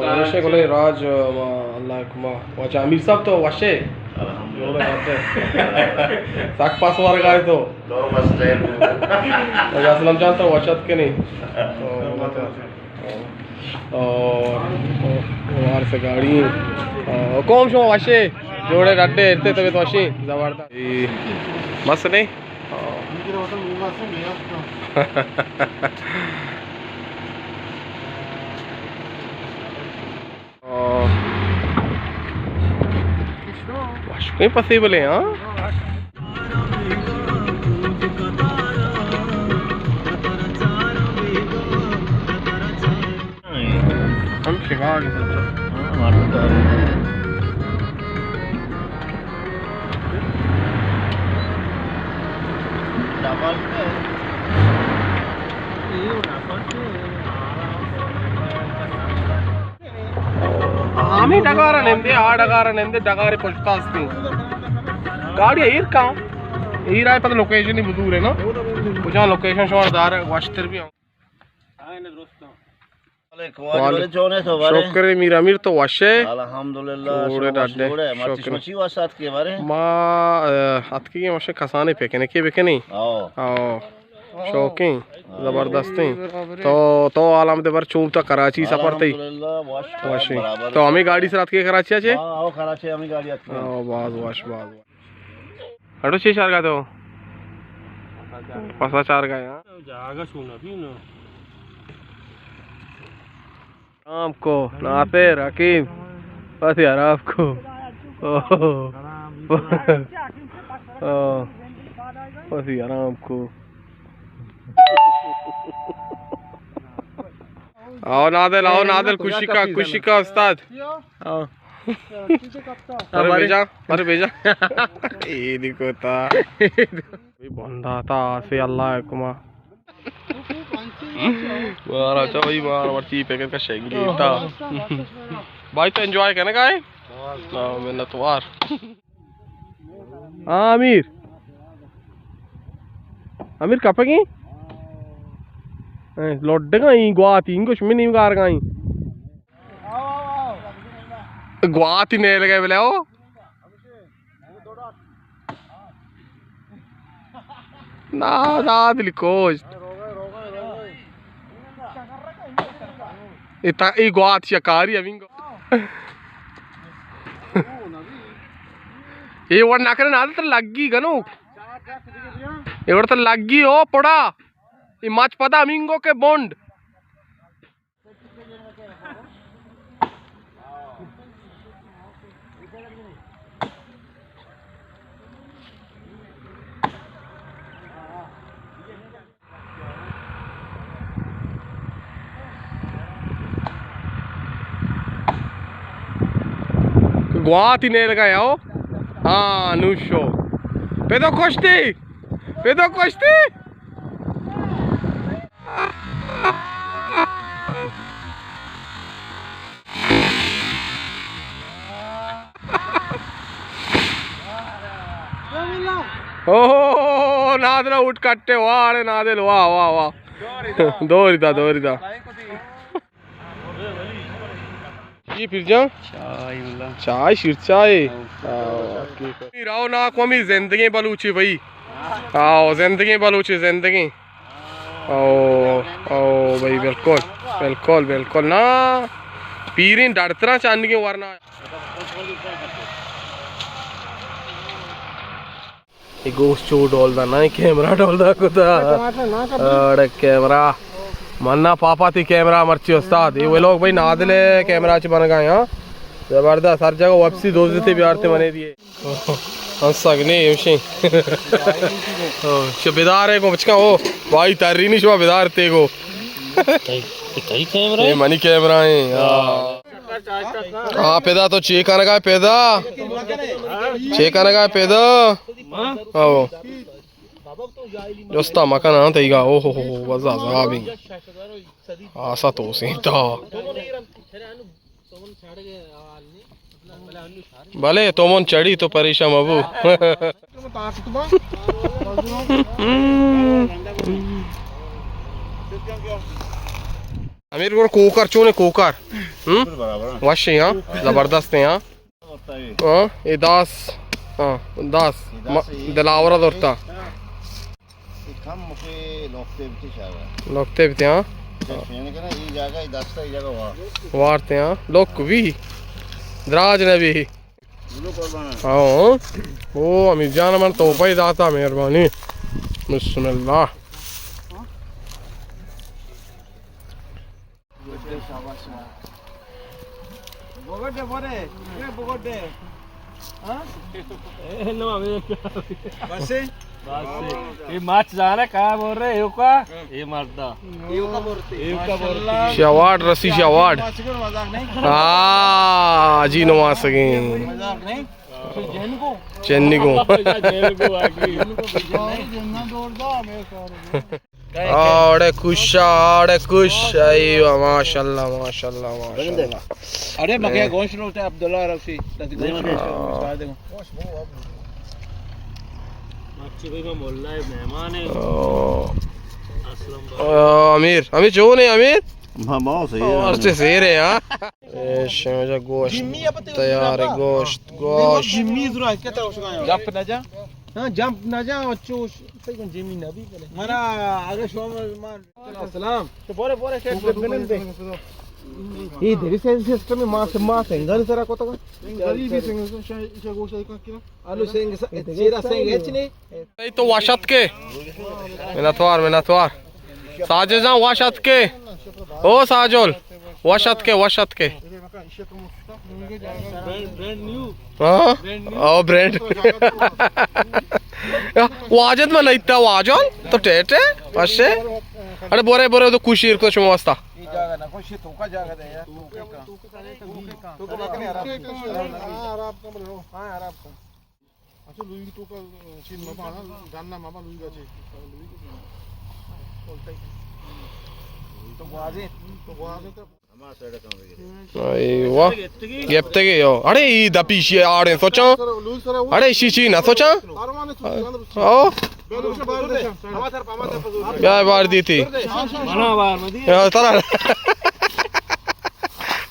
Washe kolay Raj Allah kuma wacha Amir sahab to washe sak pass war gaye to Aslam Jan to washat ke nahi और वहाँ से गाड़ी कौन show वाशे जोड़े रड्डे इतने तबीयत वाशी जबरदस्त मस्त नहीं वाश कहीं पॉसिबल है हाँ हम शिकागो सोचो आम्ही डगारा नेंदे आ डगारा नेंदे डगारे पहुंचता असती गाड़ी एयर का एयर आए पता लोकेशन ही दूर है ना कुछ लोकेशन शोरदार वास्टर भी शोकरे मीर अमीर तो वाशे अल्हम्दुलिल्लाह थोड़े डाडे शोकरे वासात के बारे मा अतकी के मशे खसाने पेके ने के बेके नहीं आओ शौकी जबरदस्ती तो आलम दे बर चूंता कराची सफर थे वाशे तो हमें गाड़ी से रात के कराची आचे आओ कराची हमें गाड़ी आती है बाज वाश बाज हटो छे चार का तो पासा चार का हां जागा सुना भी ना आपको नासिर हकीम बस यार आपको बस यार आपको आओ नादिल खुशी का उस्ताद आओ अरे भेजा ये देखो था बंदा था से अल्लाह कुमा मारा अच्छा भाई मार चीप पैकेट का शेंगी था भाई तो एंजॉय करने का है ना मैंने तो वार हाँ अमीर कपेगी लौटेगा ही गुआती इंग्लिश में नहीं कार गई गुआती नहीं लगे बोले ओ ना दिल कोच इता ई गुआत शकारी अमिंगो ये वर ना करे ना तो लगी गनो ये वर तो लगी हो पड़ा ये माच पदा अमिंगो के बॉन्ड गुआती नहीं लगाया हो हाँ नूशो पेदो कोश्ती ओहो नादल उठ कट्टे वाह नादिल वाह वाह वाह दोरिदा ये फिर जा चाय शिरचाय राव ना कमी जिंदगी बलूची भाई आओ जिंदगी बलूची जिंदगी ओ भाई बिल्कुल ना पीरिन डरतना चांद के वरना ये गोश्त चो डोल दा ना कैमरा डोल दा कुदा अरे कैमरा मन्ना पापा थी कैमरा मर्ची उस्ताद ये वो लोग भाई नादले कैमरा च बन गए हाँ जबरदस्त हर जगह वापसी दोस्त थे बिहार थे बने दिए हंसक नहीं यमशी बेदार है को बचका हो भाई तारी नहीं शुआ बेदार थे को ये मनी कैमरा है हाँ पैदा तो चेक आने का पैदा आओ जोस्ता मकान आता ही गा ओहो वज़ा ज़ाबी आसा तो सीता भले तो मन चढ़ी तो परेशान अबू अमीर को कुकर चूने कुकर बराबर वश यहाँ जबरदस्त है यहाँ होता है ये दास दास दिलावरा दोरता हम मुझे लोगते भी चाहा लोगते भी यहाँ मैंने कहा ये जगह ये दस्ता ये जगह वाह वारते यहाँ लोग भी दराज ने भी बोलो कुर्बान हाँ ओ अमीर जान मन तो भाई दाता मेहरबानी बिस्मिल्लाह बोगटे बोरे ये बोगटे हां ए नो बस ये माच जाना कहां बोल रहे हो का ये मारता ये का बोलते शवाड रसी शवाड मजाक नहीं हाँ जी नवा सके मजाक नहीं जैन को चेन्नी को जैन को आगे जन्ना दौड़ दो मैं आड़े कुश अय्यो माशाल्लाह माशाल्लाह माशाल्लाह अरे मगे गोश्त रोटे अब्दुल्ला रफी मच्छी भाई का मोल्ला है मेहमान है अमीर अमीर जो नहीं अमीर हां बहुत सही और से शेर है यार ये गोश्त तैयार है गोश्त गोश्त जिम्मी जरा कहता है उसका जंप ना जा हां जंप ना जा बच्चो सही कौन जिम्मी ना भी करे मरा आगे शो मार सलाम तो बोरे बोरे के बनन दे ये देरी से सिस्टम में मास सेंगर सरा को तो गरी भी सेंगर से गोश्त का किना आलू सेंग चेरा सेंग हेचने नहीं तो वाशत के मिनतवार साजिजा वाशत के ओ साजोल वाशत के ब्रांड न्यू हाँ ओ ब्रांड वाजत में नहीं था वाजोल तो टेटे अशे अरे बोरे बोरे तो कुशीर को शुमा वास्ता जागा ना कोई तो का जागा दे यार तो का नहीं आराम का बोलो हां आराम का अच्छा लुई तो का चीन में बाना जानना मामा लुई का तो वाजे तो हमारा साइड काम है अय्यो गेप्तेगे यो अरे ई दपीशी आड़े सोचा अरे शीशी ना सोचा ओ क्या बार दी थी मना बार मदी तरा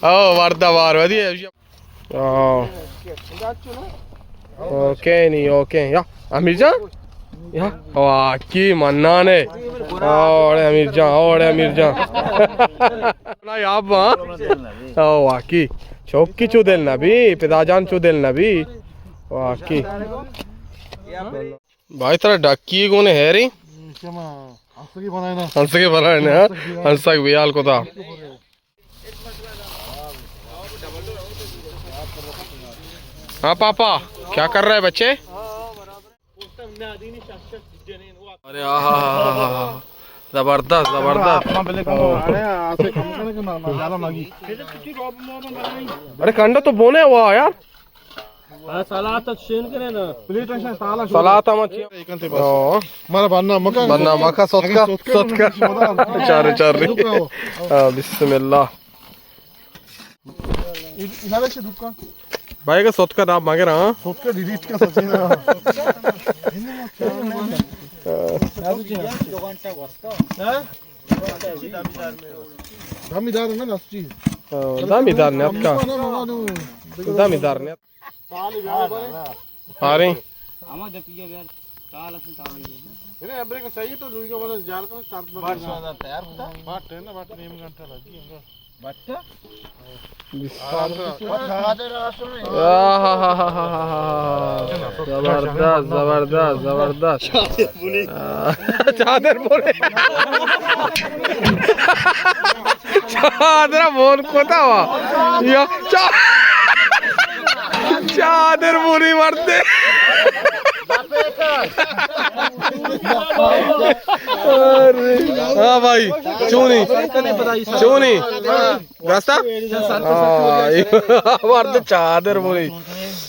ओ वारदा बार वदी ओ ओके नहीं ओके या अमीर जान या वाह की मन्ना ने ओरे अमीर जान ना याब वाह ओ वाह की चौकी चुदेल ना भी पिदाजान चुदेल ना भी वाह की भाई तेरा डक्की कोने है रे हंस के बनाए ना हंसा के बियाल को था हाँ पापा क्या कर रहे हैं बच्चे अरे जबरदस्त अरे कंडा तो बोने हुआ यार सलात शेन करे ना प्लेट ऐसा साला सलाता मच्छी मारा बनना मका सोतका चार बिस्मिल्लाह इनारे से दुका भाई का सोतका दाब मांगे रहा सोच के डिलीट का सच्ची ना दामीदार ना नस्ची दामीदार ने आपका दामीदार ने आ रही हमारे पिया यार ताल अपनी ताल इन्हें अब्रेक सही तो लुई का मतलब जार का स्टार्ट में तैयार होता बाट है ना बाट नेम घंटा लगी होगा बाट जबरदस्त चादर बोले चादर बोल कोता हुआ या चादर बोली मरते हाँ भाई चूनी रास्ता मरते चादर बोली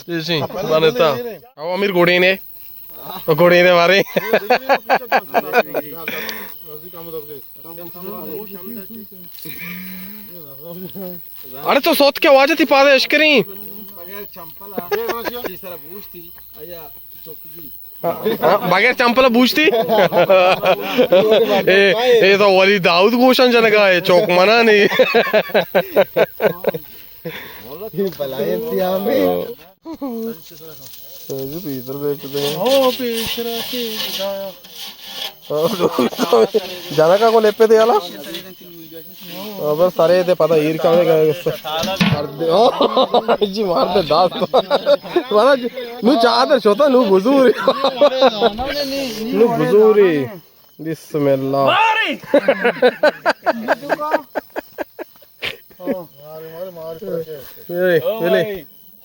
जैसी बनता अब अमीर घोड़े ने मारे अरे तो सोच के आवाज थी पादे अश्करी बगैर चंपल बूझती ये तो वली दाऊद गोशन जनगा है चौक मना नहीं जनका को लेपे थे याला बस सारे थे पता ईर का जी मारते दास वाला नु चाहते छोटा नु गुजूरी बिस्मिल्लाह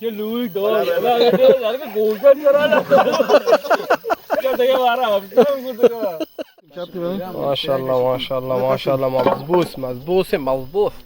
ये लूई दो यार के गोल्डन करा ना क्या देगा मारा माशाल्लाह माशाल्लाह माशाल्लाह मजबूत मजबूत है मजबूत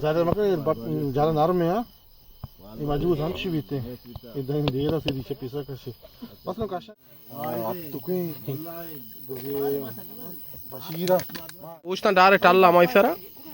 ज़्यादा मतलब ज़्यादा नरम है ये मजबूत हम शी बीते इधर देरा से नीचे पिसा कशी बस ना काशा तो कोई बशीरा पूछना डायरेक्ट अल्लाह माइसरा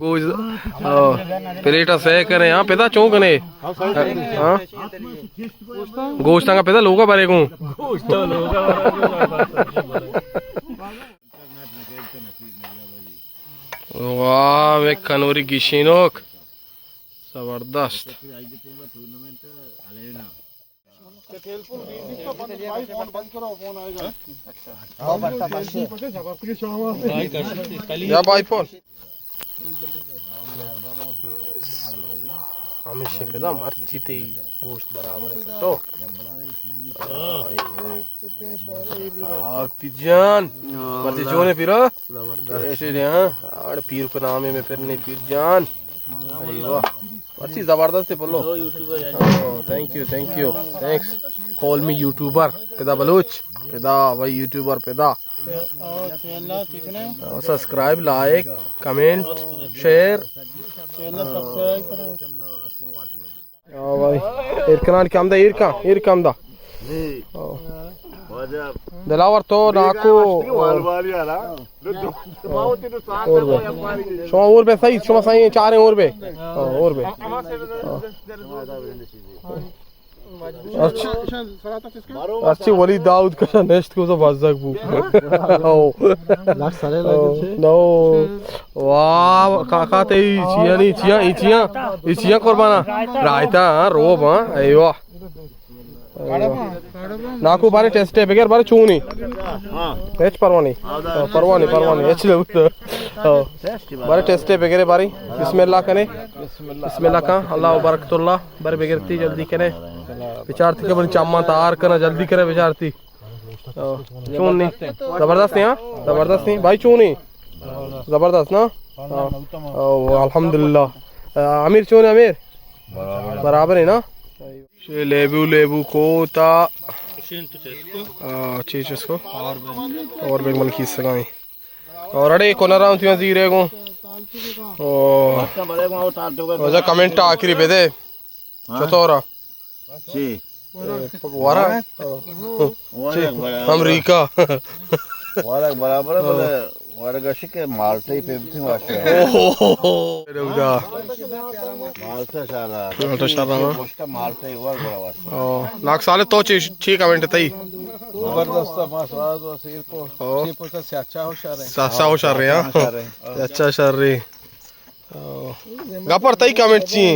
गोज प्लेटा से करे हां पेदा चौकने हां गोश्त का पेदा लोगा बारे को गोश्त लोगा वाह वे कनोरी गिशिनोक जबरदस्त या भाई फोन हमेशा कदा मर्ची ते गोश्त बराबर है तो पिजान मर्ची जोने पिरो ऐसे हां और पीर को नाम है मैं फिर नहीं पीर जान अरे मर्ची जबरदस्त है बोलो thank you thanks call me YouTuber पेदा बलूच पेदा भाई यूट्यूबर पेदा सब्सक्राइब लाइक कमेंट शेयर भाई इरकनान क्या इरकम दा दिलावर तो नाको और बे सही शुमा सही चार और बे अच्छी वली दाऊद का नेक्स्ट को तो बाजक बू नो वाह काका ते चिया कुर्बाना रायता रोब अयो नाकू बारे टेस्ट है बगैर बारे चूनी हेच परवानी हेच ले बारे टेस्ट है बगैर बारी बिस्मिल्लाह कने बिस्मिल्लाह का अल्लाह बरकतुल्लाह बारे बगैर ती जल्दी कने विचारती के बन चामा तार करना जल्दी करे विचारती चूनी जबरदस्त है जबरदस्त नहीं भाई चूनी जबरदस्त ना अल्हम्दुलिल्लाह अमीर चूनी अमीर बराबर है ना लेबू कोता चीज़ और बेग मन खींच सकाई और अड़े को ना राउंड थी जीरे को ओ वजह कमेंट आखिरी पे दे चतोरा जी वारा अमेरिका वारा बराबर बोले वारा गशी के माल्टा पे भी वाशे रुका माल्टा शारा उसका माल्टा ही वार बड़ा वाश ओ लाख साले तो ठीक कमेंट तई जबरदस्त माशाल्लाह तो सिर को से अच्छा होशियार है अच्छा शर रे गपर तई कमेंट ची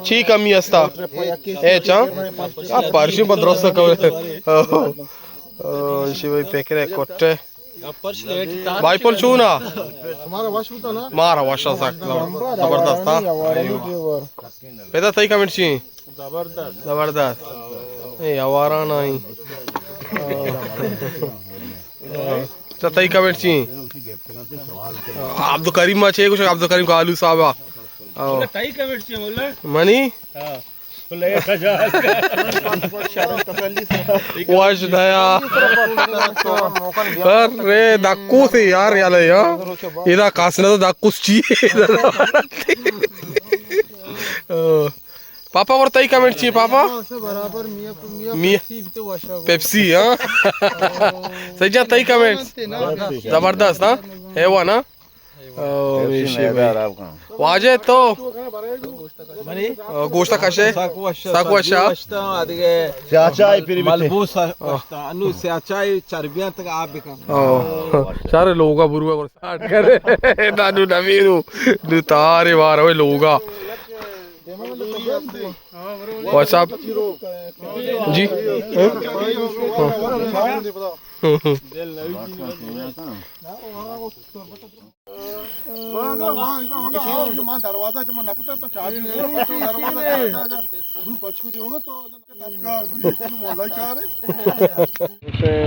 ची कमी असता ए चा आ परशी बद्रोस का शिवाय पेकरे कोट्टे भाई पोल चूना मारा वाशा जबरदस्त था पेदा तई कमेंट ची जबरदस्त ए आवारा नहीं तई कमेंट ची अब्दुल करीम मा छे कुछ अब्दुल करीम का आलू साहब तई कमेंट ची बोले मनी वाश दया अरे दाक्कू से यार याले या इदा कासना तो दाक्कूस ची पापा और तई कमेंट चाहिए पापा बराबर मिया पेप्सी हाँ सही जा तई कमेंट जबरदस्त हाँ है वो ना वाजे तो गोश्त कशे साकू अच्छा चाचा मलबूस अनु चाचा चर्बियां तक आप भी सारे लोगा बुरुआ को स्टार्ट करे नानू नवीनु नु तारे वार ओए लोगा व्हाट्सएप जी दरवाजा जब नपता तो चाबी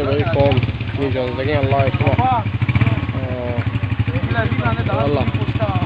भाई कौन नहीं चल लगे अल्लाह अल्लाह